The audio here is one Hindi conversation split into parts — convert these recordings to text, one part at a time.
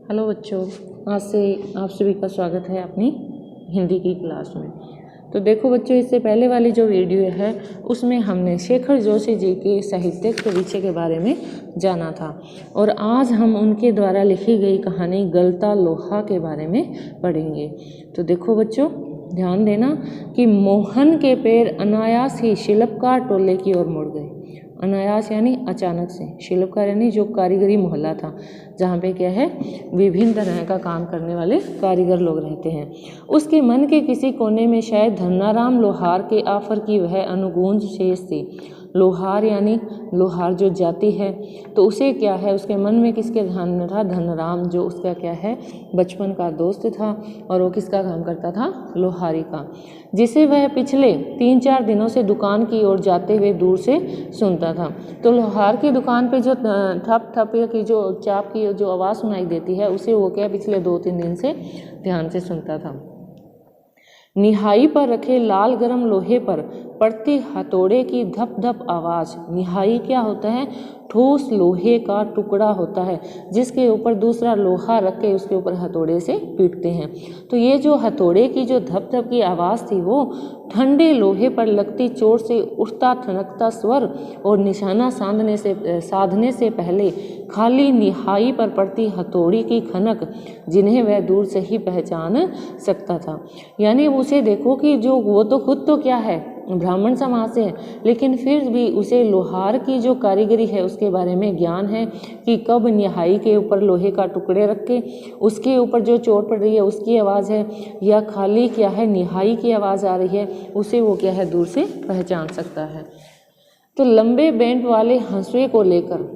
हेलो बच्चों, आज से आप सभी का स्वागत है अपनी हिंदी की क्लास में। तो देखो बच्चों, इससे पहले वाली जो वीडियो है उसमें हमने शेखर जोशी जी के साहित्यिक परिचय के बारे में जाना था और आज हम उनके द्वारा लिखी गई कहानी गलता लोहा के बारे में पढ़ेंगे। तो देखो बच्चों, ध्यान देना कि मोहन के पैर अनायास ही शिल्पकार टोले की ओर मुड़ गए। अनायास यानी अचानक से, शिल्पकार यानी जो कारीगरी मोहल्ला था जहाँ पे क्या है विभिन्न तरह का काम करने वाले कारीगर लोग रहते हैं। उसके मन के किसी कोने में शायद धन्नाराम लोहार के आफर की वह अनुगूंज शेष थी। लोहार यानी लोहार जो जाति है, तो उसे क्या है उसके मन में किसके ध्यान में था? धनराम, जो उसका क्या है बचपन का दोस्त था और वो किसका काम करता था? लोहारी का, जिसे वह पिछले 3-4 दिनों से दुकान की ओर जाते हुए दूर से सुनता था। तो लोहार की दुकान पे जो ठप ठप की जो चाप की जो आवाज़ सुनाई देती है उसे वो क्या पिछले 2-3 दिन से ध्यान से सुनता था। निहाई पर रखे लाल गरम लोहे पर पड़ती हथौड़े की धप धप आवाज़। निहाई क्या होता है? ठोस लोहे का टुकड़ा होता है जिसके ऊपर दूसरा लोहा रख के उसके ऊपर हथौड़े से पीटते हैं। तो ये जो हथौड़े की जो धप धप की आवाज़ थी वो ठंडे लोहे पर लगती चोट से उठता ठनकता स्वर और निशाना साधने से पहले खाली निहाई पर पड़ती हथौड़ी की खनक, जिन्हें वह दूर से ही पहचान सकता था। यानी उसे देखो कि जो वो तो खुद तो क्या है ब्राह्मण समाज से है, लेकिन फिर भी उसे लोहार की जो कारीगरी है उसके बारे में ज्ञान है कि कब निहाई के ऊपर लोहे का टुकड़े रख के उसके ऊपर जो चोट पड़ रही है उसकी आवाज़ है या खाली क्या है निहाई की आवाज़ आ रही है, उसे वो क्या है दूर से पहचान सकता है। तो लंबे बेंट वाले हंसुए को लेकर,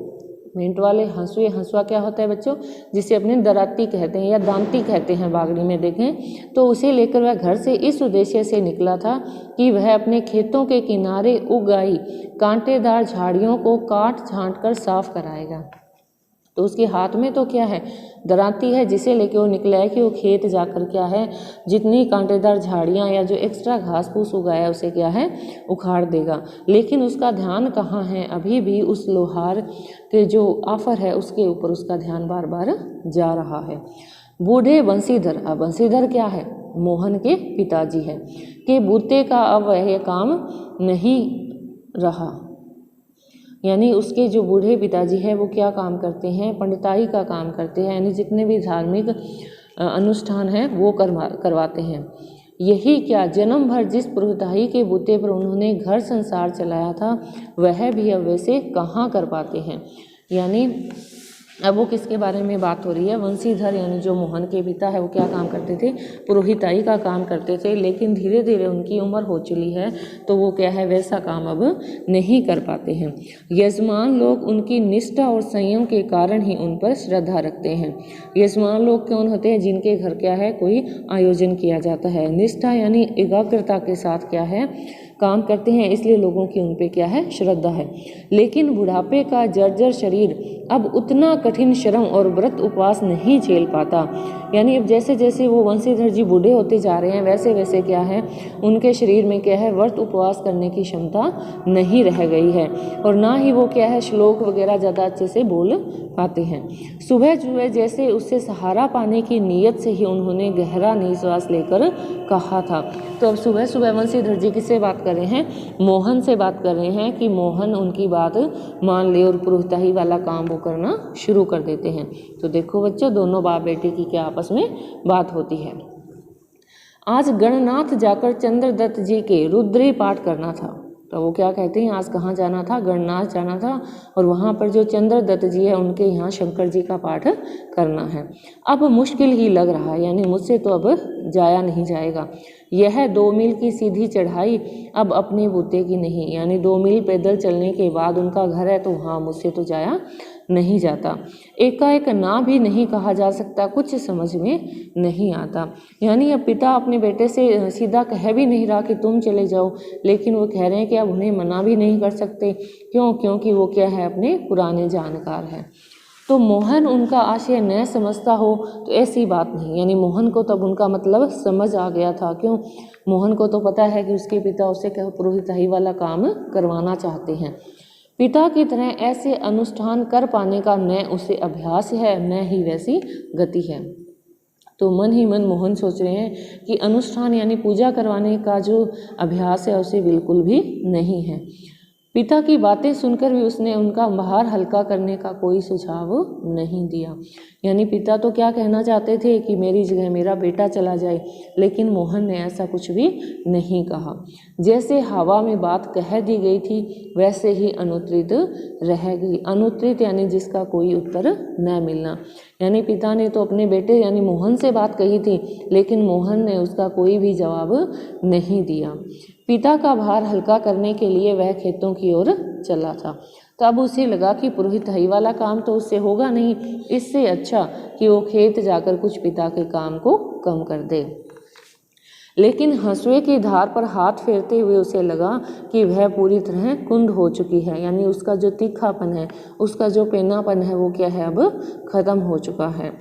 बेंट वाले हंसुए, हंसुआ क्या होता है बच्चों? जिसे अपने दराती कहते हैं या दांती कहते हैं बागड़ी में देखें, तो उसे लेकर वह घर से इस उद्देश्य से निकला था कि वह अपने खेतों के किनारे उग आई कांटेदार झाड़ियों को काट छांट कर साफ कराएगा। तो उसके हाथ में तो क्या है? दराती है, जिसे लेके वो निकला है कि वो खेत जाकर क्या है जितनी कांटेदार झाड़ियाँ या जो एक्स्ट्रा घास फूस उगाया है उसे क्या है उखाड़ देगा। लेकिन उसका ध्यान कहाँ है? अभी भी उस लोहार के जो आफर है उसके ऊपर उसका ध्यान बार बार जा रहा है। बूढ़े बंसीधर, अब बंसीधर क्या है? मोहन के पिताजी है, कि बूते का अब यह काम नहीं रहा। यानी उसके जो बूढ़े पिताजी हैं वो क्या काम करते हैं? पंडिताई का काम करते हैं, यानी जितने भी धार्मिक अनुष्ठान हैं वो करवाते हैं। यही क्या, जन्म भर जिस पुरोहिताई के बूते पर उन्होंने घर संसार चलाया था वह भी अब वैसे कहाँ कर पाते हैं। यानी अब वो किसके बारे में बात हो रही है? वंशीधर, यानी जो मोहन के पिता है वो क्या काम करते थे? पुरोहिताई का काम करते थे, लेकिन धीरे धीरे उनकी उम्र हो चुकी है तो वो क्या है वैसा काम अब नहीं कर पाते हैं। यजमान लोग उनकी निष्ठा और संयम के कारण ही उन पर श्रद्धा रखते हैं। यजमान लोग कौन होते हैं? जिनके घर क्या है कोई आयोजन किया जाता है। निष्ठा यानी एकाग्रता के साथ क्या है काम करते हैं, इसलिए लोगों की उन पे क्या है श्रद्धा है। लेकिन बुढ़ापे का जर्जर शरीर अब उतना कठिन श्रम और व्रत उपवास नहीं झेल पाता। यानी अब जैसे जैसे वो वंशीधर जी बूढ़े होते जा रहे हैं वैसे वैसे क्या है उनके शरीर में क्या है व्रत उपवास करने की क्षमता नहीं रह गई है और ना ही वो क्या है श्लोक वगैरह ज़्यादा अच्छे से बोल पाते हैं। सुबह सुबह जैसे उससे सहारा पाने की नीयत से ही उन्होंने गहरा निश्वास लेकर कहा था। तो अब सुबह सुबह वंशीधर जी किससे बात कर रहे हैं? मोहन से बात कर रहे हैं कि मोहन उनकी बात मान ले और पुरोहिताई वाला काम वो करना शुरू कर देते हैं। तो देखो बच्चों, दोनों बाप बेटे की क्या आपस में बात होती है। आज गणनाथ जाकर चंद्रदत्त जी के रुद्री पाठ करना था। तो वो क्या कहते हैं आज कहाँ जाना था? गणनाथ जाना था और वहाँ पर जो चंद्रदत्त जी है उनके यहाँ शंकर जी का पाठ करना है। अब मुश्किल ही लग रहा है, यानी मुझसे तो अब जाया नहीं जाएगा। यह 2 मील की सीधी चढ़ाई अब अपने बूते की नहीं, यानी 2 मील पैदल चलने के बाद उनका घर है तो वहाँ मुझसे तो जाया नहीं जाता। एकाएक ना भी नहीं कहा जा सकता, कुछ समझ में नहीं आता। यानी अब पिता अपने बेटे से सीधा कह भी नहीं रहा कि तुम चले जाओ, लेकिन वो कह रहे हैं कि अब उन्हें मना भी नहीं कर सकते। क्यों? क्योंकि वो क्या है अपने पुराने जानकार हैं। तो मोहन उनका आशय न समझता हो तो ऐसी बात नहीं, यानी मोहन को तब उनका मतलब समझ आ गया था। क्यों? मोहन को तो पता है कि उसके पिता उससे क्या पुरोहिताई वाला काम करवाना चाहते हैं। पिता की तरह ऐसे अनुष्ठान कर पाने का न उसे अभ्यास है न ही वैसी गति है। तो मन ही मन मोहन सोच रहे हैं कि अनुष्ठान यानी पूजा करवाने का जो अभ्यास है उसे बिल्कुल भी नहीं है। पिता की बातें सुनकर भी उसने उनका भार हल्का करने का कोई सुझाव नहीं दिया। यानी पिता तो क्या कहना चाहते थे कि मेरी जगह मेरा बेटा चला जाए, लेकिन मोहन ने ऐसा कुछ भी नहीं कहा। जैसे हवा में बात कह दी गई थी वैसे ही अनुत्तरित रह गई। अनुत्तरित यानी जिसका कोई उत्तर न मिलना। यानी पिता ने तो अपने बेटे यानी मोहन से बात कही थी, लेकिन मोहन ने उसका कोई भी जवाब नहीं दिया। पिता का भार हल्का करने के लिए वह खेतों की ओर चला था। तो अब उसे लगा कि पुरोहिताई वाला काम तो उससे होगा नहीं, इससे अच्छा कि वो खेत जाकर कुछ पिता के काम को कम कर दे। लेकिन हंसुए की धार पर हाथ फेरते हुए उसे लगा कि वह पूरी तरह कुंद हो चुकी है। यानी उसका जो तीखापन है, उसका जो पेनापन है, वो क्या है, अब खत्म हो चुका है।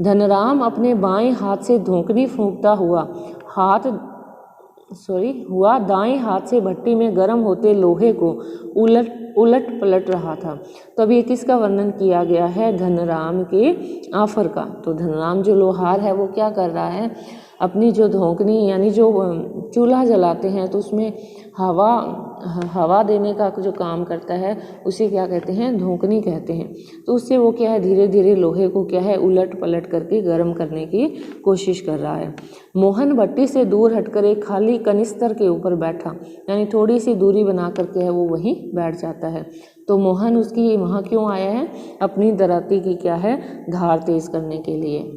धनराम अपने बाएं हाथ से धोंकनी फूंकता हुआ दाएं हाथ से भट्टी में गर्म होते लोहे को उलट पलट रहा था। तो अब ये किसका वर्णन किया गया है, धनराम के आफर का। तो धनराम जो लोहार है वो क्या कर रहा है, अपनी जो धोंकनी यानी जो चूल्हा जलाते हैं तो उसमें हवा देने का जो काम करता है उसे क्या कहते हैं, धोंकनी कहते हैं। तो उससे वो क्या है, धीरे धीरे लोहे को क्या है, उलट पलट करके गर्म करने की कोशिश कर रहा है। मोहन भट्टी से दूर हटकर एक खाली कनिस्तर के ऊपर बैठा, यानी थोड़ी सी दूरी बना करके है वो वहीं बैठ जाता है। तो मोहन उसकी वहाँ क्यों आया है, अपनी दराती की क्या है, धार तेज करने के लिए।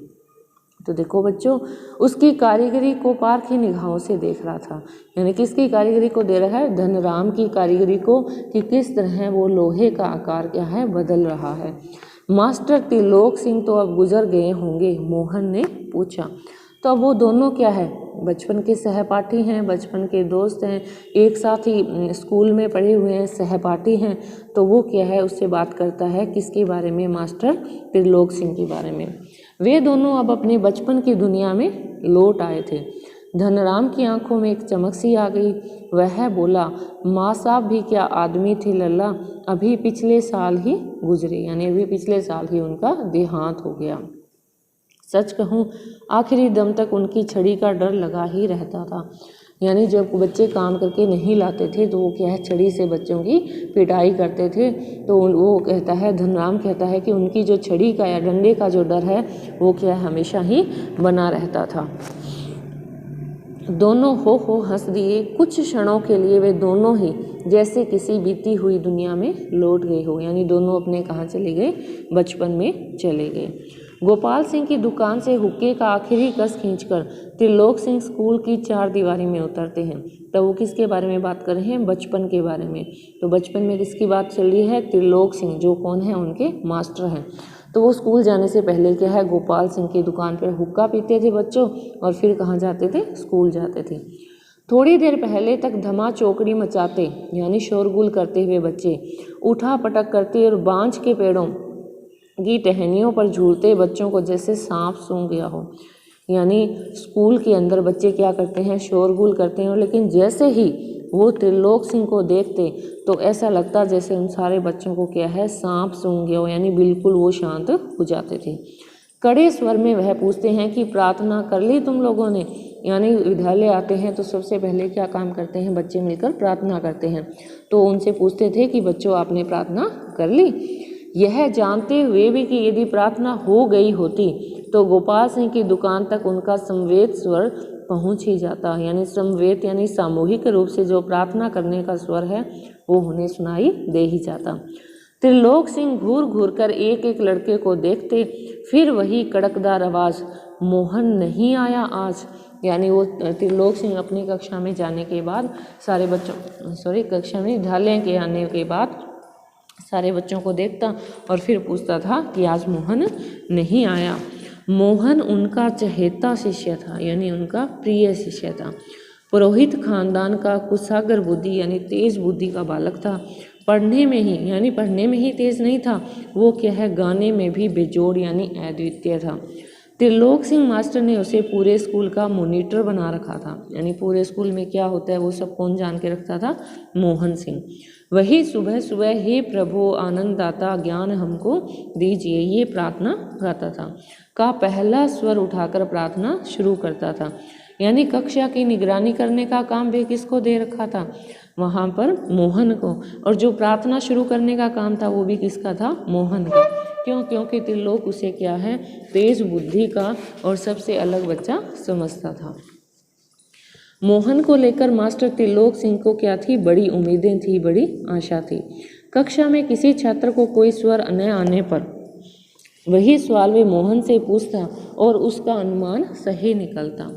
तो देखो बच्चों, उसकी कारीगरी को पारखी निगाहों से देख रहा था। यानी किसकी कारीगरी को दे रहा है, धनराम की कारीगरी को, कि किस तरह वो लोहे का आकार क्या है, बदल रहा है। मास्टर त्रिलोक सिंह तो अब गुजर गए होंगे, मोहन ने पूछा। तो अब वो दोनों क्या है, बचपन के सहपाठी हैं, बचपन के दोस्त हैं, एक साथ ही स्कूल में पढ़े हुए हैं, सहपाठी हैं। तो वो क्या है, उससे बात करता है किसके बारे में, मास्टर त्रिलोक सिंह के बारे में। वे दोनों अब अपने बचपन की दुनिया में लौट आए थे। धनराम की आंखों में एक चमक सी आ गई। वह बोला, माँ साहब भी क्या आदमी थे लल्ला, अभी पिछले साल ही गुजरे। यानी अभी पिछले साल ही उनका देहांत हो गया। सच कहूँ आखिरी दम तक उनकी छड़ी का डर लगा ही रहता था। यानी जब बच्चे काम करके नहीं लाते थे तो वो क्या है, छड़ी से बच्चों की पिटाई करते थे। तो वो कहता है, धनराम कहता है कि उनकी जो छड़ी का या डंडे का जो डर है वो क्या है, हमेशा ही बना रहता था। दोनों हो हंस दिए। कुछ क्षणों के लिए वे दोनों ही जैसे किसी बीती हुई दुनिया में लौट गए हो। यानी दोनों अपने कहाँ चले गए, बचपन में चले गए। गोपाल सिंह की दुकान से हुक्के का आखिरी कस खींचकर त्रिलोक सिंह स्कूल की चार दीवारी में उतरते हैं। तो वो किसके बारे में बात कर रहे हैं, बचपन के बारे में। तो बचपन में किसकी बात चल रही है, त्रिलोक सिंह, जो कौन है, उनके मास्टर हैं। तो वो स्कूल जाने से पहले क्या है, गोपाल सिंह की दुकान पर हुक्का पीते थे बच्चों, और फिर कहाँ जाते थे, स्कूल जाते थे। थोड़ी देर पहले तक धमा चौकड़ी मचाते यानी शोरगुल करते हुए बच्चे, उठा पटक करते और बांझ के पेड़ों की टहनियों पर झूलते बच्चों को जैसे सांप सूंघ गया हो। यानी स्कूल के अंदर बच्चे क्या करते हैं, शोरगुल करते हैं, लेकिन जैसे ही वो त्रिलोक सिंह को देखते तो ऐसा लगता जैसे उन सारे बच्चों को क्या है, सांप सूंघ गया हो। यानी बिल्कुल वो शांत हो जाते थे। कड़े स्वर में वह पूछते हैं कि प्रार्थना कर ली तुम लोगों ने। यानी विद्यालय आते हैं तो सबसे पहले क्या काम करते हैं, बच्चे मिलकर प्रार्थना करते हैं। तो उनसे पूछते थे कि बच्चों आपने प्रार्थना कर ली, यह जानते हुए भी कि यदि प्रार्थना हो गई होती तो गोपाल सिंह की दुकान तक उनका समवेत स्वर पहुंच ही जाता। यानी समवेत यानी सामूहिक रूप से जो प्रार्थना करने का स्वर है वो उन्हें सुनाई दे ही जाता। त्रिलोक सिंह घूर घूर कर एक एक लड़के को देखते, फिर वही कड़कदार आवाज़, मोहन नहीं आया आज। यानी वो त्रिलोक सिंह अपनी कक्षा में जाने के बाद सारे बच्चों कक्षा में विद्यालय के आने के बाद सारे बच्चों को देखता और फिर पूछता था कि आज मोहन नहीं आया। मोहन उनका चहेता शिष्य था, यानी उनका प्रिय शिष्य था। पुरोहित खानदान का कुशाग्र बुद्धि यानी तेज बुद्धि का बालक था। पढ़ने में ही तेज नहीं था, वो क्या है, गाने में भी बेजोड़ यानी अद्वितीय था। त्रिलोक सिंह मास्टर ने उसे पूरे स्कूल का मॉनिटर बना रखा था, यानी पूरे स्कूल में क्या होता है वो सब कौन जान के रखता था? मोहन सिंह। वही सुबह सुबह हे प्रभु आनंद दाता ज्ञान हमको दीजिए ये प्रार्थना गाता था, का पहला स्वर उठाकर प्रार्थना शुरू करता था। यानी कक्षा की निगरानी करने का काम भी किसको दे रखा था? वहाँ पर मोहन को। और जो प्रार्थना शुरू करने का काम था वो भी किसका था? मोहन का। क्यों? क्योंकि त्रिलोक उसे क्या है? तेज बुद्धि का और सबसे अलग बच्चा समझता था। मोहन को लेकर मास्टर त्रिलोक सिंह को क्या थी? बड़ी उम्मीदें थी, बड़ी आशा थी। कक्षा में किसी छात्र को कोई स्वर न आने पर वही सवाल वे मोहन से पूछता और उसका अनुमान सही निकलता।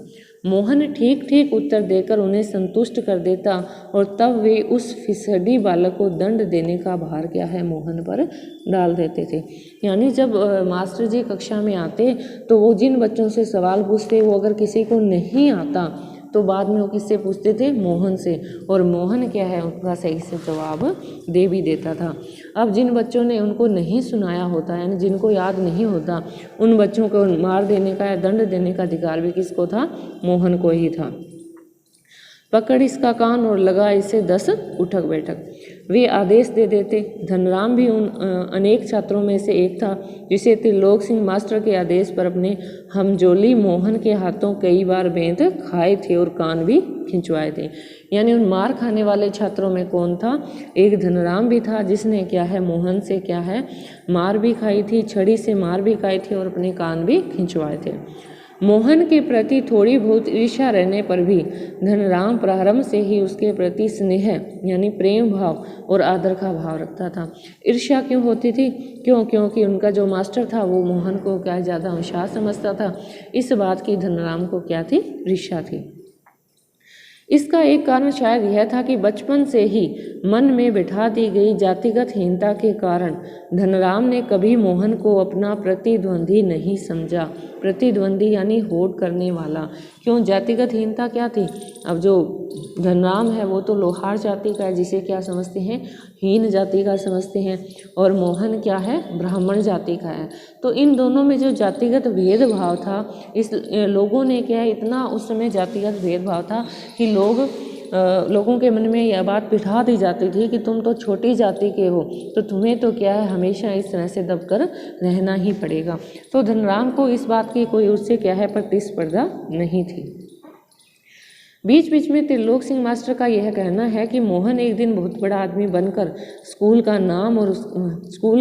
मोहन ठीक ठीक उत्तर देकर उन्हें संतुष्ट कर देता और तब वे उस फिसडी बालक को दंड देने का भार क्या है? मोहन पर डाल देते थे। यानी जब मास्टर जी कक्षा में आते तो वो जिन बच्चों से सवाल पूछते वो अगर किसी को नहीं आता तो बाद में वो किससे पूछते थे? मोहन से। और मोहन क्या है? उनका सही से जवाब दे भी देता था। अब जिन बच्चों ने उनको नहीं सुनाया होता, यानी जिनको याद नहीं होता, उन बच्चों को मार देने का या दंड देने का अधिकार भी किसको था? मोहन को ही था। पकड़ इसका कान और लगा इसे 10 उठक बैठक, वे आदेश दे देते। धनराम भी उन अनेक छात्रों में से एक था जिसे त्रिलोक सिंह मास्टर के आदेश पर अपने हमजोली मोहन के हाथों कई बार बेंत खाए थे और कान भी खिंचवाए थे। यानी उन मार खाने वाले छात्रों में कौन था? एक धनराम भी था जिसने क्या है? मोहन से क्या है? मार भी खाई थी, छड़ी से मार भी खाई थी और अपने कान भी खिंचवाए थे। मोहन के प्रति थोड़ी बहुत ईर्ष्या रहने पर भी धनराम प्रारंभ से ही उसके प्रति स्नेह यानी प्रेम भाव और आदर का भाव रखता था। ईर्ष्या क्यों होती थी? क्यों? क्योंकि उनका जो मास्टर था वो मोहन को क्या ज़्यादा होशियार समझता था। इस बात की धनराम को क्या थी? ईर्ष्या थी। इसका एक कारण शायद यह था कि बचपन से ही मन में बिठा दी गई जातिगत हीनता के कारण धनराम ने कभी मोहन को अपना प्रतिद्वंदी नहीं समझा। प्रतिद्वंदी यानी होड़ करने वाला। क्यों? जातिगत हीनता क्या थी? अब जो धनराम है वो तो लोहार जाति का है, जिसे क्या समझते हैं? हीन जाति का समझते हैं। और मोहन क्या है? ब्राह्मण जाति का है। तो इन दोनों में जो जातिगत भेदभाव था, इस लोगों ने क्या है? इतना उस समय जातिगत भेदभाव था कि लोगों के मन में यह बात बिठा दी जाती थी कि तुम तो छोटी जाति के हो, तो तुम्हें तो क्या है? हमेशा इस तरह से दबकर रहना ही पड़ेगा। तो धनराम को इस बात की कोई उससे क्या है? प्रतिस्पर्धा नहीं थी। बीच बीच में त्रिलोक सिंह मास्टर का यह कहना है कि मोहन एक दिन बहुत बड़ा आदमी बनकर स्कूल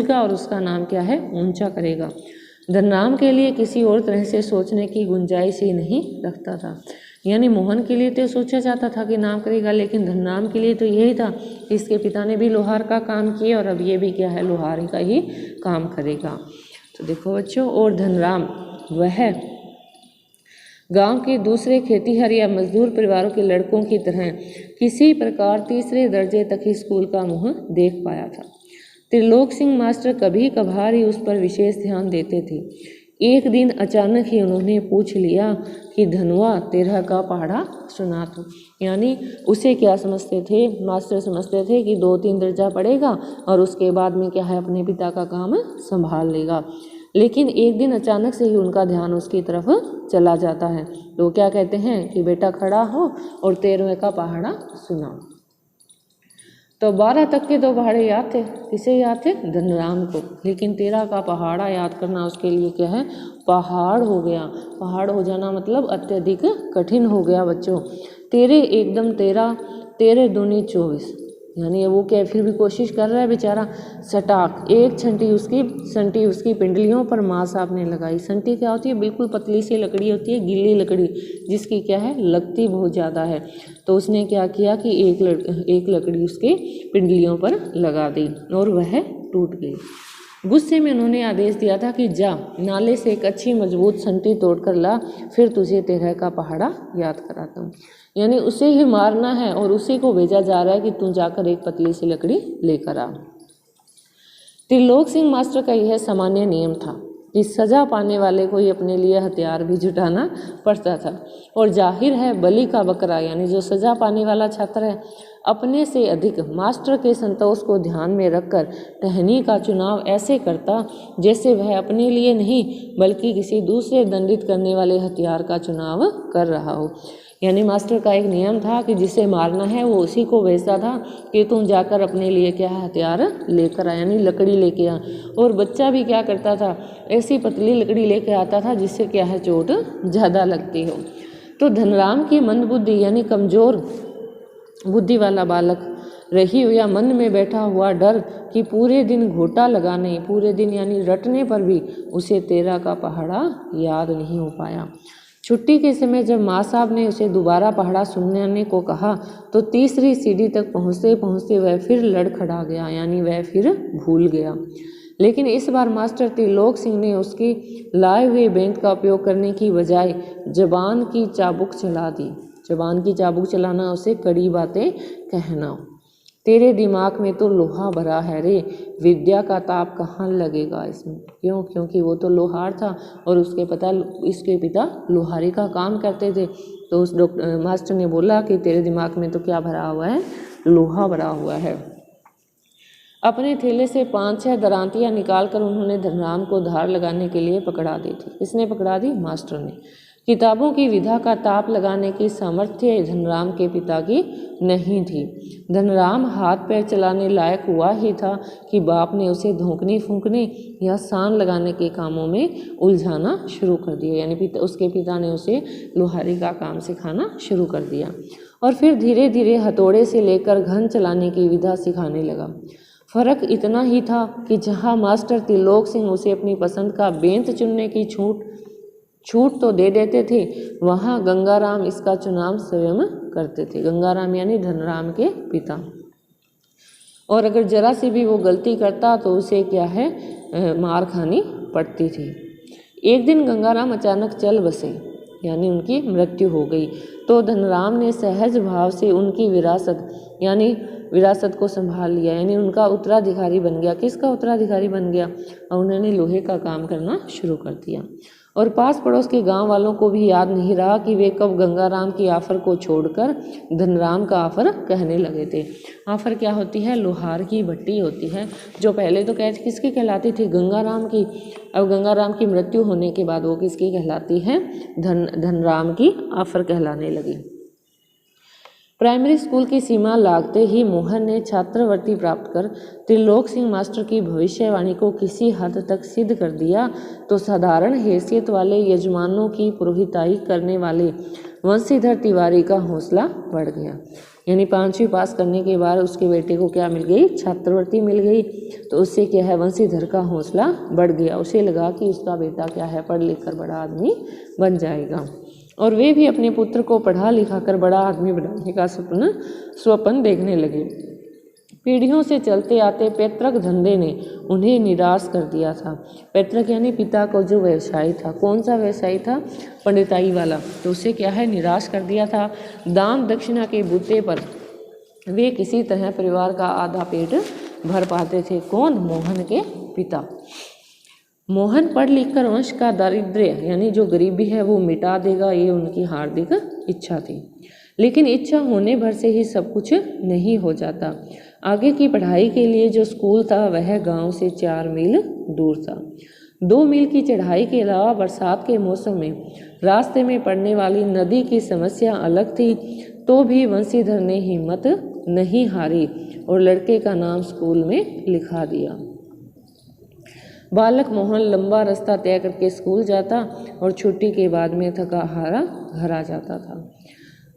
का और उसका नाम क्या है? ऊंचा करेगा। धनराम के लिए किसी और तरह से सोचने की गुंजाइश ही नहीं रखता था। यानी मोहन के लिए तो सोचा जाता था कि नाम करेगा, लेकिन धनराम के लिए तो यही था कि इसके पिता ने भी लोहार का काम किया और अब ये भी क्या है? लोहार का ही काम करेगा। तो देखो बच्चों, और धनराम वह गांव के दूसरे खेतीहर या मजदूर परिवारों के लड़कों की तरह किसी प्रकार तीसरे दर्जे तक ही स्कूल का मुँह देख पाया था। त्रिलोक सिंह मास्टर कभी कभार ही उस पर विशेष ध्यान देते थे। एक दिन अचानक ही उन्होंने पूछ लिया कि धनुआ तेरह का पहाड़ा सुना तो। यानी उसे क्या समझते थे? मास्टर समझते थे कि 2-3 दर्जा पढ़ेगा और उसके बाद में क्या है? अपने पिता का काम संभाल लेगा। लेकिन एक दिन अचानक से ही उनका ध्यान उसकी तरफ चला जाता है। तो क्या कहते हैं कि बेटा खड़ा हो और 13वें का पहाड़ा सुनाओ। तो 12 तक के 2 पहाड़े याद थे। किसे याद थे? धनराम को। लेकिन 13 का पहाड़ा याद करना उसके लिए क्या है? पहाड़ हो गया। पहाड़ हो जाना मतलब अत्यधिक कठिन हो गया बच्चों। 13 एकदम 13, 13 दूनी 24। यानी वो क्या फिर भी कोशिश कर रहा है बेचारा। सटाक एक संटी उसकी पिंडलियों पर माँ साहब ने लगाई। संटी क्या होती है? बिल्कुल पतली सी लकड़ी होती है, गीली लकड़ी, जिसकी क्या है? लगती बहुत ज़्यादा है। तो उसने क्या किया कि एक लकड़ी उसके पिंडलियों पर लगा दी और वह टूट गई। गुस्से में उन्होंने आदेश दिया था कि जा नाले से एक अच्छी मजबूत संटी तोड़कर ला, फिर तुझे 13 का पहाड़ा याद कराता हूँ। यानी उसे ही मारना है और उसी को भेजा जा रहा है कि तू जाकर एक पतली सी लकड़ी लेकर आ। त्रिलोक सिंह मास्टर का यह सामान्य नियम था। कि सज़ा पाने वाले को ही अपने लिए हथियार भी जुटाना पड़ता था। और जाहिर है बलि का बकरा यानी जो सज़ा पाने वाला छात्र है अपने से अधिक मास्टर के संतोष को ध्यान में रखकर टहनी का चुनाव ऐसे करता जैसे वह अपने लिए नहीं बल्कि किसी दूसरे दंडित करने वाले हथियार का चुनाव कर रहा हो। यानी मास्टर का एक नियम था कि जिसे मारना है वो उसी को भेजता था कि तुम जाकर अपने लिए क्या हथियार लेकर आ, यानी लकड़ी लेके आ। और बच्चा भी क्या करता था, ऐसी पतली लकड़ी लेके आता था जिससे क्या है चोट ज़्यादा लगती हो। तो धनराम की मंदबुद्धि यानी कमज़ोर बुद्धि वाला बालक रही या मन में बैठा हुआ डर कि पूरे दिन घोटा लगाने, पूरे दिन यानी रटने पर भी उसे 13 का पहाड़ा याद नहीं हो पाया। छुट्टी के समय जब माँ साहब ने उसे दोबारा पहाड़ा सुनने को कहा तो तीसरी सीढ़ी तक पहुँचते पहुँचते वह फिर लड़खड़ा गया, यानी वह फिर भूल गया। लेकिन इस बार मास्टर त्रिलोक सिंह ने उसकी लाए हुए बेंत का उपयोग करने की बजाय जबान की चाबुक चला दी। जबान की चाबुक चलाना उसे कड़ी बातें कहना। तेरे दिमाग में तो लोहा भरा है रे, विद्या का ताप कहाँ लगेगा इसमें। क्यों? क्योंकि वो तो लोहार था और इसके पिता लोहारी का काम करते थे। तो उस मास्टर ने बोला कि तेरे दिमाग में तो क्या भरा हुआ है, लोहा भरा हुआ है। अपने थैले से 5-6 दरांतियाँ निकाल कर उन्होंने धनराम को धार लगाने के लिए पकड़ा दी थी। किसने पकड़ा दी? मास्टर ने। किताबों की विधा का ताप लगाने की सामर्थ्य धनराम के पिता की नहीं थी। धनराम हाथ पैर चलाने लायक हुआ ही था कि बाप ने उसे धोंकने फूंकने या सान लगाने के कामों में उलझाना शुरू कर दिया। यानी उसके पिता ने उसे लोहारी का काम सिखाना शुरू कर दिया और फिर धीरे धीरे हथौड़े से लेकर घन चलाने की विधा सिखाने लगा। फर्क इतना ही था कि जहाँ मास्टर त्रिलोक सिंह उसे अपनी पसंद का बेंत चुनने की छूट तो दे देते थे, वहाँ गंगाराम इसका चुनाव स्वयं करते थे। गंगाराम यानी धनराम के पिता। और अगर जरा सी भी वो गलती करता तो उसे क्या है मार खानी पड़ती थी। एक दिन गंगाराम अचानक चल बसे, यानी उनकी मृत्यु हो गई। तो धनराम ने सहज भाव से उनकी विरासत को संभाल लिया, यानी उनका उत्तराधिकारी बन गया। किसका उत्तराधिकारी बन गया? और उन्होंने लोहे का काम करना शुरू कर दिया। और पास पड़ोस के गांव वालों को भी याद नहीं रहा कि वे कब गंगाराम की आफर को छोड़कर धनराम का आफर कहने लगे थे। आफर क्या होती है? लोहार की भट्टी होती है, जो पहले तो किसकी कहलाती थी? गंगाराम की। अब गंगाराम की मृत्यु होने के बाद वो किसकी कहलाती है? धनराम की आफर कहलाने लगी। प्राइमरी स्कूल की सीमा लागते ही मोहन ने छात्रवृत्ति प्राप्त कर त्रिलोक सिंह मास्टर की भविष्यवाणी को किसी हद तक सिद्ध कर दिया। तो साधारण हैसियत वाले यजमानों की पुरोहिताई करने वाले वंशीधर तिवारी का हौसला बढ़ गया। यानी 5वीं पास करने के बाद उसके बेटे को क्या मिल गई? छात्रवृत्ति मिल गई। तो उससे क्या है, वंशीधर का हौसला बढ़ गया। उसे लगा कि उसका बेटा क्या है, पढ़ लिख कर बड़ा आदमी बन जाएगा। और वे भी अपने पुत्र को पढ़ा लिखा कर बड़ा आदमी बनाने का स्वप्न देखने लगे। पीढ़ियों से चलते आते पैतृक धंधे ने उन्हें निराश कर दिया था। पैतृक यानी पिता को जो व्यवसाय था, कौन सा व्यवसाय था? पंडिताई वाला। तो उसे क्या है, निराश कर दिया था। दान दक्षिणा के बूते पर वे किसी तरह परिवार का आधा पेट भर पाते थे। कौन? मोहन के पिता। मोहन पढ़ लिख कर वंश का दारिद्र्य यानी जो गरीबी है वो मिटा देगा, ये उनकी हार्दिक इच्छा थी। लेकिन इच्छा होने भर से ही सब कुछ नहीं हो जाता। आगे की पढ़ाई के लिए जो स्कूल था वह गांव से 4 मील दूर था। 2 मील की चढ़ाई के अलावा बरसात के मौसम में रास्ते में पड़ने वाली नदी की समस्या अलग थी। तो भी वंशीधर ने हिम्मत नहीं हारी और लड़के का नाम स्कूल में लिखा दिया। बालक मोहन लंबा रास्ता तय करके स्कूल जाता और छुट्टी के बाद में थका हारा घर आ जाता था।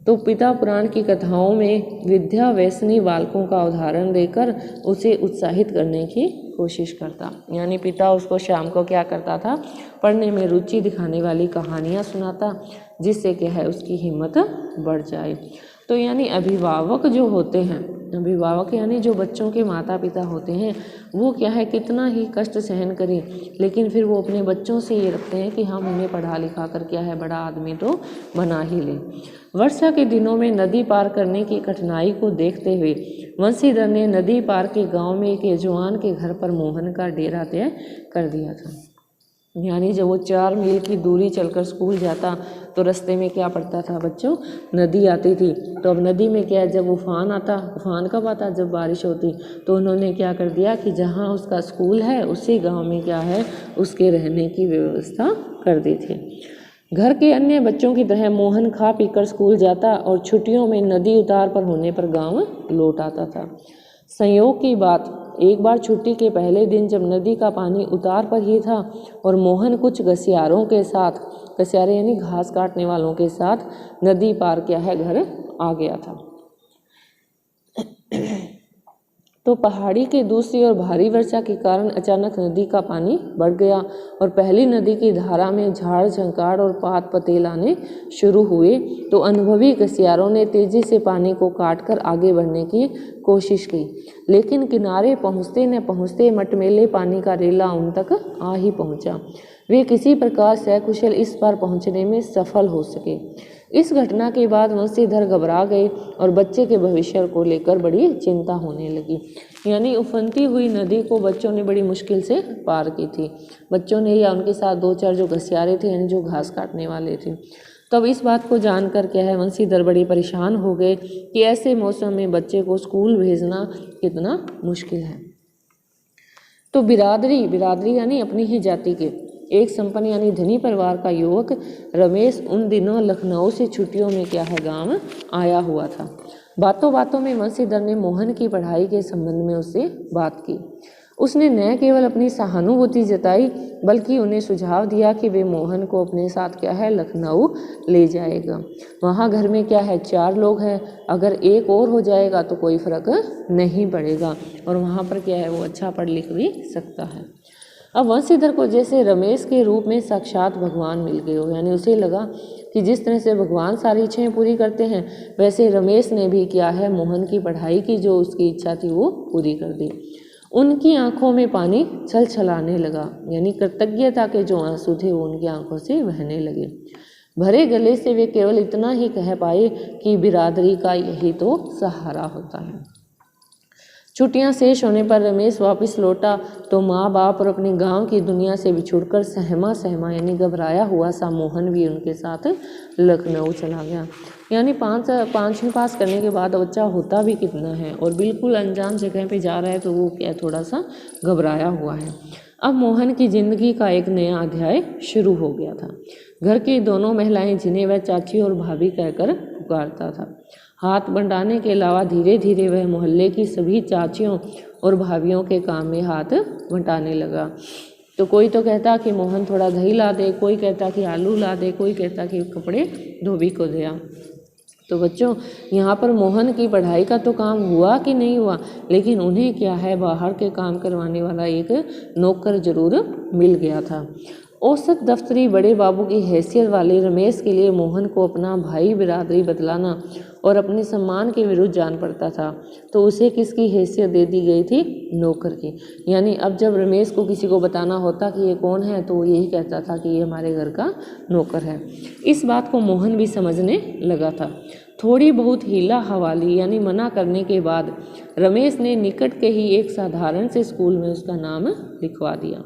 तो पिता पुराण की कथाओं में विद्या व्यसनी बालकों का उदाहरण देकर उसे उत्साहित करने की कोशिश करता। यानी पिता उसको शाम को क्या करता था, पढ़ने में रुचि दिखाने वाली कहानियाँ सुनाता, जिससे क्या है उसकी हिम्मत बढ़ जाए। तो यानी अभिभावक जो होते हैं, अभिभावक यानी जो बच्चों के माता पिता होते हैं, वो क्या है कितना ही कष्ट सहन करें, लेकिन फिर वो अपने बच्चों से ये रखते हैं कि हम उन्हें पढ़ा लिखा कर क्या है बड़ा आदमी तो बना ही लें। वर्षा के दिनों में नदी पार करने की कठिनाई को देखते हुए वंशीधर ने नदी पार के गांव में एक यजमान के घर पर मोहन का डेरा तय कर दिया था। यानी जब वो 4 मील की दूरी चलकर स्कूल जाता तो रास्ते में क्या पड़ता था बच्चों, नदी आती थी। तो अब नदी में क्या है, जब उफान आता, उफान कब आता, जब बारिश होती, तो उन्होंने क्या कर दिया कि जहाँ उसका स्कूल है उसी गांव में क्या है, उसके रहने की व्यवस्था कर दी थी। घर के अन्य बच्चों की तरह मोहन खा पीकर स्कूल जाता और छुट्टियों में नदी उतार पर होने पर गाँव लौट आता था। संयोग की बात, एक बार छुट्टी के पहले दिन जब नदी का पानी उतार पर ही था और मोहन कुछ घसियारों के साथ, घसियारे यानी घास काटने वालों के साथ नदी पार क्या है घर आ गया था। तो पहाड़ी के दूसरी ओर भारी वर्षा के कारण अचानक नदी का पानी बढ़ गया और पहली नदी की धारा में झाड़ झंकार और पात पतेल आने शुरू हुए। तो अनुभवी घसियारों ने तेजी से पानी को काटकर आगे बढ़ने की कोशिश की, लेकिन किनारे पहुँचते न पहुँचते मटमैले पानी का रेला उन तक आ ही पहुँचा। वे किसी प्रकार सकुशल इस पार पहुँचने में सफल हो सके। इस घटना के बाद वंशीधर घबरा गए और बच्चे के भविष्य को लेकर बड़ी चिंता होने लगी। यानी उफनती हुई नदी को बच्चों ने बड़ी मुश्किल से पार की थी। बच्चों ने या उनके साथ 2-4 जो घसियारे थे, यानी जो घास काटने वाले थे। तब इस बात को जानकर क्या है, वंशीधर बड़े परेशान हो गए कि ऐसे मौसम में बच्चे को स्कूल भेजना कितना मुश्किल है। तो बिरादरी यानी अपनी ही जाति के एक संपन्न यानी धनी परिवार का युवक रमेश उन दिनों लखनऊ से छुट्टियों में क्या है गांव आया हुआ था। बातों बातों में वंशीधर ने मोहन की पढ़ाई के संबंध में उससे बात की। उसने न केवल अपनी सहानुभूति जताई बल्कि उन्हें सुझाव दिया कि वे मोहन को अपने साथ क्या है लखनऊ ले जाएगा। वहाँ घर में क्या है 4 लोग हैं, अगर एक और हो जाएगा तो कोई फर्क नहीं पड़ेगा और वहाँ पर क्या है वो अच्छा पढ़ लिख भी सकता है। अब वंशीधर को जैसे रमेश के रूप में साक्षात भगवान मिल गए हो, यानी उसे लगा कि जिस तरह से भगवान सारी इच्छाएं पूरी करते हैं वैसे रमेश ने भी क्या है मोहन की पढ़ाई की जो उसकी इच्छा थी वो पूरी कर दी। उनकी आंखों में पानी छलछलाने लगा, यानी कृतज्ञता के जो आंसू थे वो उनकी आंखों से बहने लगे। भरे गले से वे केवल इतना ही कह पाए कि बिरादरी का यही तो सहारा होता है। छुट्टियां शेष होने पर रमेश वापस लौटा तो माँ बाप और अपने गांव की दुनिया से बिछुड़कर सहमा यानी घबराया हुआ सा मोहन भी उनके साथ लखनऊ चला गया। यानी 5वीं पास करने के बाद बच्चा होता भी कितना है और बिल्कुल अनजान जगह पे जा रहा है तो वो क्या थोड़ा सा घबराया हुआ है। अब मोहन की जिंदगी का एक नया अध्याय शुरू हो गया था। घर की दोनों महिलाएं जिन्हें वह चाची और भाभी कहकर पुकारता था, हाथ बंटाने के अलावा धीरे धीरे वह मोहल्ले की सभी चाचियों और भाभियों के काम में हाथ बंटाने लगा। तो कोई तो कहता कि मोहन थोड़ा दही ला दे, कोई कहता कि आलू ला दे, कोई कहता कि कपड़े धोबी को दे आ। तो बच्चों यहाँ पर मोहन की पढ़ाई का तो काम हुआ कि नहीं हुआ, लेकिन उन्हें क्या है बाहर के काम करवाने वाला एक नौकर जरूर मिल गया था। औसत दफ्तरी बड़े बाबू की हैसियत वाले रमेश के लिए मोहन को अपना भाई बिरादरी बतलाना और अपने सम्मान के विरुद्ध जान पड़ता था। तो उसे किसकी हैसियत दे दी गई थी, नौकर की। यानी अब जब रमेश को किसी को बताना होता कि ये कौन है तो वो यही कहता था कि ये हमारे घर का नौकर है। इस बात को मोहन भी समझने लगा था। थोड़ी बहुत हीला हवाली यानी मना करने के बाद रमेश ने निकट के ही एक साधारण से स्कूल में उसका नाम लिखवा दिया।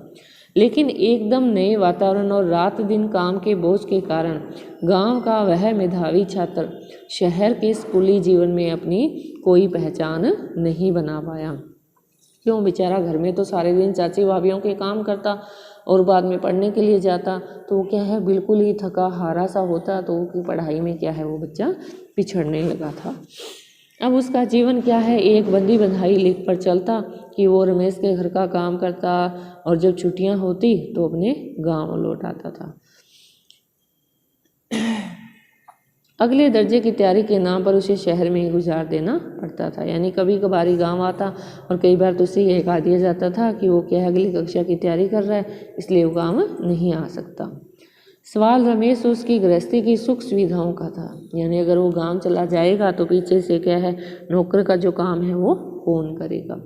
लेकिन एकदम नए वातावरण और रात दिन काम के बोझ के कारण गांव का वह मेधावी छात्र शहर के स्कूली जीवन में अपनी कोई पहचान नहीं बना पाया। क्यों, बेचारा घर में तो सारे दिन चाची भाभीयों के काम करता और बाद में पढ़ने के लिए जाता, तो वो क्या है बिल्कुल ही थका हारा सा होता, तो उसकी पढ़ाई में क्या है वो बच्चा पिछड़ने लगा था। अब उसका जीवन क्या है एक बंदी बंधाई लेख पर चलता कि वो रमेश के घर का काम करता और जब छुट्टियां होती तो अपने गांव लौट आता था। अगले दर्जे की तैयारी के नाम पर उसे शहर में ही गुजार देना पड़ता था। यानी कभी कभारी गांव आता और कई बार तो उसे यह कहा दिया जाता था कि वो क्या अगली कक्षा की तैयारी कर रहा है इसलिए वो गांव नहीं आ सकता। सवाल रमेश उसकी गृहस्थी की सुख सुविधाओं का था। यानी अगर वो गांव चला जाएगा तो पीछे से क्या है नौकर का जो काम है वो कौन करेगा।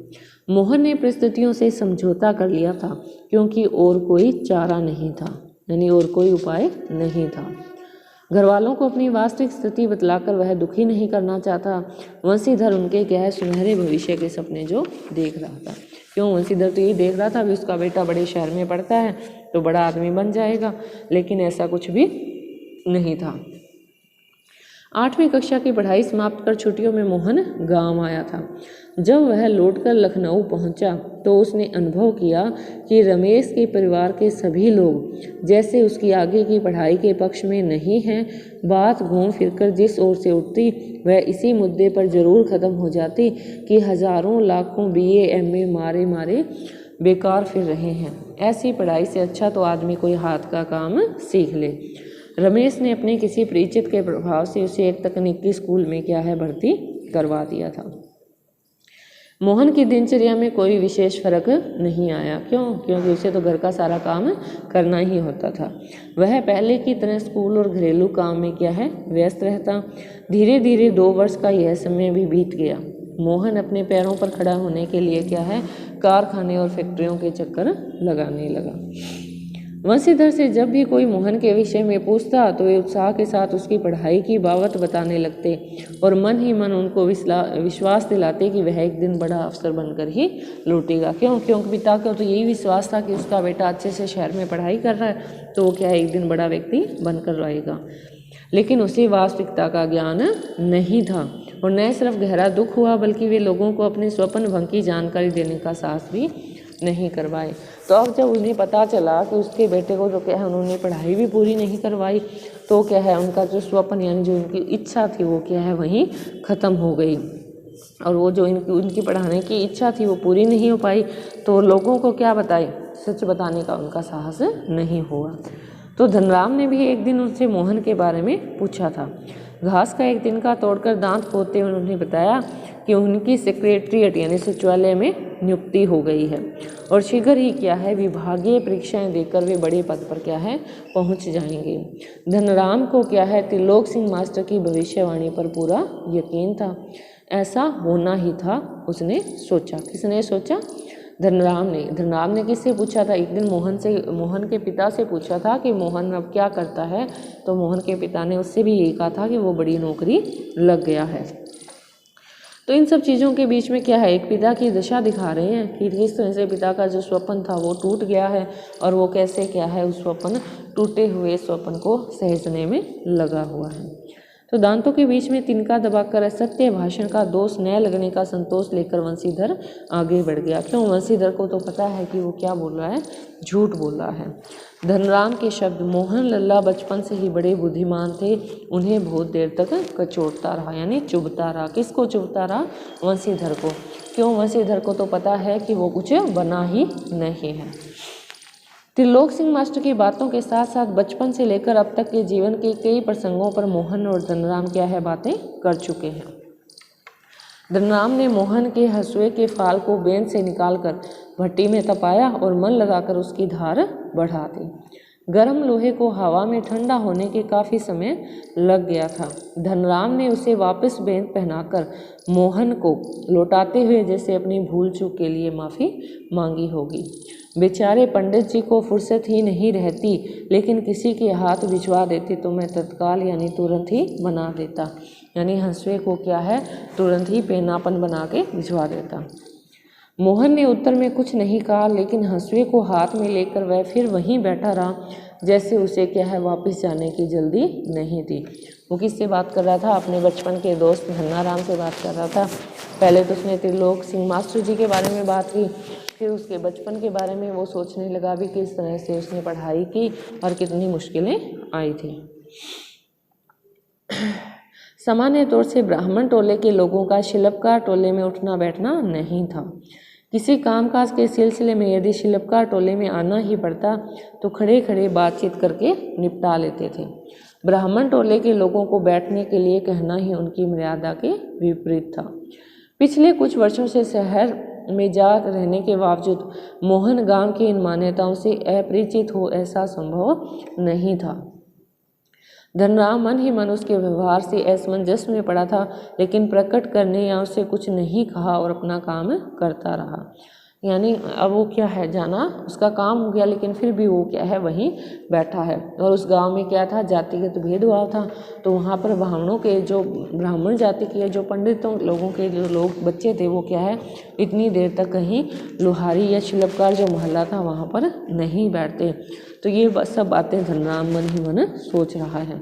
मोहन ने परिस्थितियों से समझौता कर लिया था क्योंकि और कोई चारा नहीं था, यानी और कोई उपाय नहीं था। घर वालों को अपनी वास्तविक स्थिति बतलाकर वह दुखी नहीं करना चाहता। वंशीधर उनके क्या है सुनहरे भविष्य के सपने जो देख रहा था। क्यों, वंशीधर तो यही देख रहा था कि उसका बेटा बड़े शहर में पढ़ता है तो बड़ा आदमी बन जाएगा, लेकिन ऐसा कुछ भी नहीं था। 8वीं कक्षा की पढ़ाई समाप्त कर छुट्टियों में मोहन गांव आया था। जब वह लौटकर लखनऊ पहुंचा तो उसने अनुभव किया कि रमेश के परिवार के सभी लोग जैसे उसकी आगे की पढ़ाई के पक्ष में नहीं हैं। बात घूम फिरकर जिस ओर से उठती वह इसी मुद्दे पर जरूर ख़त्म हो जाती कि हजारों लाखों BA MA मारे मारे बेकार फिर रहे हैं। ऐसी पढ़ाई से अच्छा तो आदमी कोई हाथ का काम सीख ले। रमेश ने अपने किसी परिचित के प्रभाव से उसे एक तकनीकी स्कूल में भर्ती करवा दिया था। मोहन की दिनचर्या में कोई विशेष फर्क नहीं आया। क्यों? क्योंकि उसे तो घर का सारा काम करना ही होता था। वह पहले की तरह स्कूल और घरेलू काम में व्यस्त रहता। धीरे धीरे 2 वर्ष का यह समय भी बीत गया। मोहन अपने पैरों पर खड़ा होने के लिए कारखाने और फैक्ट्रियों के चक्कर लगाने लगा। वंशीधर से जब भी कोई मोहन के विषय में पूछता तो वे उत्साह के साथ उसकी पढ़ाई की बावत बताने लगते और मन ही मन उनको विश्वास दिलाते कि वह एक दिन बड़ा अफसर बनकर ही लौटेगा। क्योंकि पिता को तो यही विश्वास था कि उसका बेटा अच्छे से शहर में पढ़ाई कर रहा है तो वो एक दिन बड़ा व्यक्ति बनकर रहेगा। लेकिन उसे वास्तविकता का ज्ञान नहीं था और न सिर्फ गहरा दुख हुआ बल्कि वे लोगों को अपने स्वप्न भंग की जानकारी देने का साहस भी नहीं करवाए। तो अब जब उन्हें पता चला कि उसके बेटे को उन्होंने पढ़ाई भी पूरी नहीं करवाई तो उनका जो स्वप्न यानी जो उनकी इच्छा थी वो वहीं ख़त्म हो गई और वो जो उनकी पढ़ाने की इच्छा थी वो पूरी नहीं हो पाई। तो लोगों को क्या बताए, सच बताने का उनका साहस नहीं हुआ। तो धनराम ने भी एक दिन उनसे मोहन के बारे में पूछा था। घास का एक दिन का तोड़कर दांत पोतते हुए उन्होंने बताया कि उनकी सेक्रेटरिएट यानी सचिवालय में नियुक्ति हो गई है और शीघ्र ही विभागीय परीक्षाएं देकर वे बड़े पद पर पहुंच जाएंगे। धनराम को त्रिलोक सिंह मास्टर की भविष्यवाणी पर पूरा यकीन था। ऐसा होना ही था, उसने सोचा। किसने सोचा? धनराम ने किससे पूछा था? एक दिन मोहन के पिता से पूछा था कि मोहन अब क्या करता है। तो मोहन के पिता ने उससे भी यही कहा था कि वो बड़ी नौकरी लग गया है। तो इन सब चीज़ों के बीच में एक पिता की दशा दिखा रहे हैं कि किस तरह से पिता का जो स्वप्न था वो टूट गया है और वो कैसे उस स्वप्न टूटे हुए स्वप्न को सहेजने में लगा हुआ है। तो दांतों के बीच में तिनका दबाकर असत्य भाषण का दोष न लगने का संतोष लेकर वंशीधर आगे बढ़ गया। क्यों? वंशीधर को तो पता है कि वो क्या बोल रहा है, झूठ बोल रहा है। धनराम के शब्द, मोहन लल्ला बचपन से ही बड़े बुद्धिमान थे, उन्हें बहुत देर तक कचोटता रहा यानी चुभता रहा। किसको चुभता रहा? वंशीधर को। क्यों? वंशीधर को तो पता है कि वो कुछ बना ही नहीं है। त्रिलोक सिंह मास्टर की बातों के साथ साथ बचपन से लेकर अब तक के जीवन के कई प्रसंगों पर मोहन और धनराम बातें कर चुके हैं। धनराम ने मोहन के हंसुए के फाल को बेंच से निकालकर भट्टी में तपाया और मन लगाकर उसकी धार बढ़ा दी। गर्म लोहे को हवा में ठंडा होने के काफ़ी समय लग गया था। धनराम ने उसे वापस बेंच पहनाकर मोहन को लौटाते हुए जैसे अपनी भूल चूक के लिए माफ़ी मांगी होगी। बेचारे पंडित जी को फुर्सत ही नहीं रहती, लेकिन किसी के हाथ भिजवा देते तो मैं तत्काल यानी तुरंत ही बना देता। यानी हंसुए को तुरंत ही पेनापन बना के भिजवा देता। मोहन ने उत्तर में कुछ नहीं कहा, लेकिन हंसुए को हाथ में लेकर वह फिर वहीं बैठा रहा जैसे उसे वापस जाने की जल्दी नहीं थी। वो किससे बात कर रहा था? अपने बचपन के दोस्त धन्नाराम से बात कर रहा था। पहले तो उसने त्रिलोक सिंह मास्टर जी के बारे में बात की, फिर उसके बचपन के बारे में वो सोचने लगा भी किस तरह से उसने पढ़ाई की और कितनी मुश्किलें आई थी। सामान्य तौर से ब्राह्मण टोले के लोगों का शिल्पकार टोले में उठना बैठना नहीं था। किसी कामकाज के सिलसिले में यदि शिल्पकार टोले में आना ही पड़ता तो खड़े खड़े बातचीत करके निपटा लेते थे। ब्राह्मण टोले के लोगों को बैठने के लिए कहना ही उनकी मर्यादा के विपरीत था। पिछले कुछ वर्षों से शहर में जा रहने के बावजूद मोहन गांव की इन मान्यताओं से अपरिचित हो ऐसा संभव नहीं था। धनराम मन ही मन उसके व्यवहार से असमंजस में पड़ा था, लेकिन प्रकट करने या उससे कुछ नहीं कहा और अपना काम करता रहा। यानी अब वो क्या है, जाना उसका काम हो गया, लेकिन फिर भी वो क्या है वहीं बैठा है। और उस गांव में क्या था, जातिगत भेदभाव था। तो वहाँ पर ब्राह्मणों के जो ब्राह्मण जाति के जो पंडितों लोगों के जो लोग बच्चे थे वो क्या है इतनी देर तक कहीं लोहारी या शिल्पकार जो मोहल्ला था वहाँ पर नहीं बैठते। तो ये सब बातें धनराम मन ही मन सोच रहा है।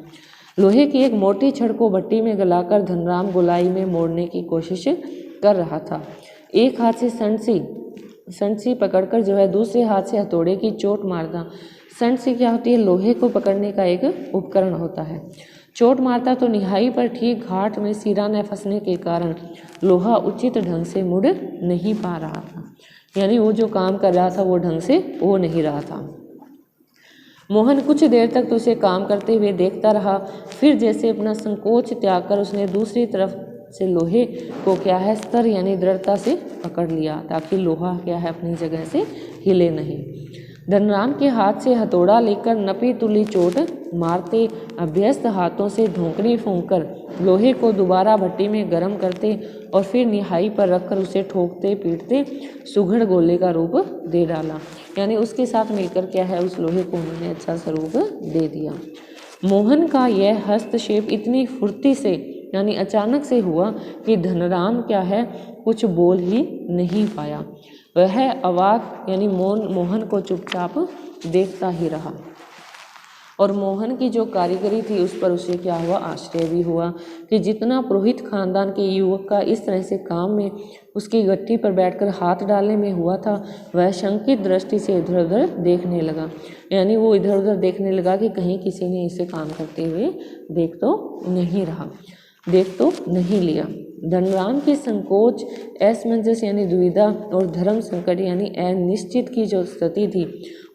लोहे की एक मोटी छड़ को भट्टी में गलाकर धनराम गोलाई में मोड़ने की कोशिश कर रहा था। एक हाथ से संडसी पकड़कर जो है दूसरे हाथ से हथौड़े की चोट मारता। संडसी क्या होती है, लोहे को पकड़ने का एक उपकरण होता है। चोट मारता तो निहाई पर ठीक घाट में सिरा न फंसने के कारण लोहा उचित ढंग से मुड़ नहीं पा रहा था। यानी वो जो काम कर रहा था वो ढंग से हो नहीं रहा था। मोहन कुछ देर तक तो उसे काम करते हुए देखता रहा। फिर जैसे अपना संकोच त्याग कर उसने दूसरी तरफ से लोहे को क्या है स्तर यानी दृढ़ता से पकड़ लिया, ताकि लोहा क्या है अपनी जगह से हिले नहीं। धनराम के हाथ से हथौड़ा लेकर नपी तुली चोट मारते, अभ्यस्त हाथों से धोंकनी फूंककर लोहे को दोबारा भट्टी में गर्म करते और फिर निहाई पर रखकर उसे ठोकते पीटते सुघड़ गोले का रूप दे डाला। यानी उसके साथ मिलकर क्या है उस लोहे को उन्होंने अच्छा स्वरूप दे दिया। मोहन का यह हस्तक्षेप इतनी फुर्ती से यानी अचानक से हुआ कि धनराम क्या है कुछ बोल ही नहीं पाया। वह अवाक यानी मोहन को चुपचाप देखता ही रहा। और मोहन की जो कारीगरी थी उस पर उसे क्या हुआ, आश्चर्य भी हुआ कि जितना पुरोहित खानदान के युवक का इस तरह से काम में उसकी गट्टी पर बैठकर हाथ डालने में हुआ था, वह शंकित दृष्टि से इधर उधर देखने लगा। यानी वो इधर उधर देखने लगा कि कहीं किसी ने इसे काम करते हुए देख तो नहीं लिया। धनराम के संकोच, असमंजस यानी दुविधा और धर्म संकट यानी अनिश्चित की जो स्थिति थी,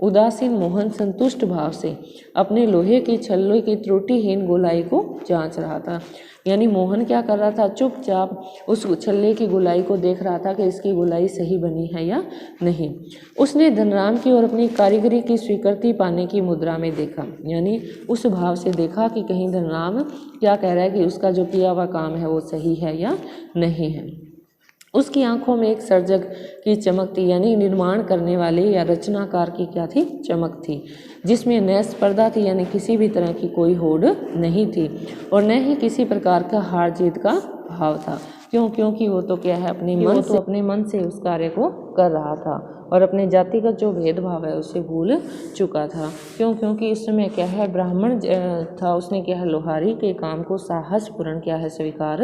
उदासीन मोहन संतुष्ट भाव से अपने लोहे की छल्लों की त्रुटिहीन गोलाई को जांच रहा था। यानी मोहन क्या कर रहा था, चुपचाप उस छल्ले की गोलाई को देख रहा था कि इसकी गोलाई सही बनी है या नहीं। उसने धनराम की और अपनी कारीगरी की स्वीकृति पाने की मुद्रा में देखा, यानी उस भाव से देखा कि कहीं धनराम क्या कह रहा है कि उसका जो किया हुआ काम है वो सही है या नहीं है। उसकी आंखों में एक सर्जक की चमक थी, यानी निर्माण करने वाले या रचनाकार की क्या थी, चमक थी, जिसमें न स्पर्धा थी यानी किसी भी तरह की कोई होड़ नहीं थी और न ही किसी प्रकार का हार जीत का भाव था। क्योंकि वो तो क्या है अपने मन से उस कार्य को कर रहा था और अपने जातिगत जो भेदभाव है उसे भूल चुका था। क्योंकि इस समय क्या है ब्राह्मण था, उसने क्या है लोहारी के काम को साहसपूर्ण क्या है स्वीकार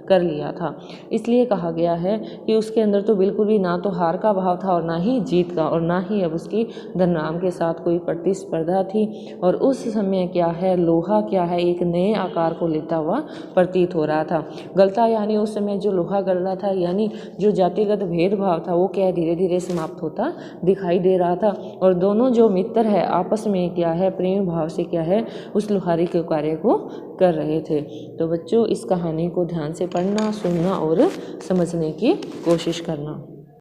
कर लिया था। इसलिए कहा गया है कि उसके अंदर तो बिल्कुल भी ना तो हार का भाव था और ना ही जीत का, और ना ही अब उसकी धनराम के साथ कोई प्रतिस्पर्धा थी। और उस समय क्या है लोहा क्या है एक नए आकार को लेता हुआ प्रतीत हो रहा था। गलता यानी उस समय जो लोहा गल रहा था, यानी जो जातिगत भेदभाव था वो क्या धीरे धीरे समाप्त होता दिखाई दे रहा था। और दोनों जो मित्र है आपस में क्या है प्रेम भाव से क्या है उस लोहारी के कार्य को कर रहे थे। तो बच्चों इस कहानी को ध्यान से पढ़ना, सुनना और समझने की कोशिश करना।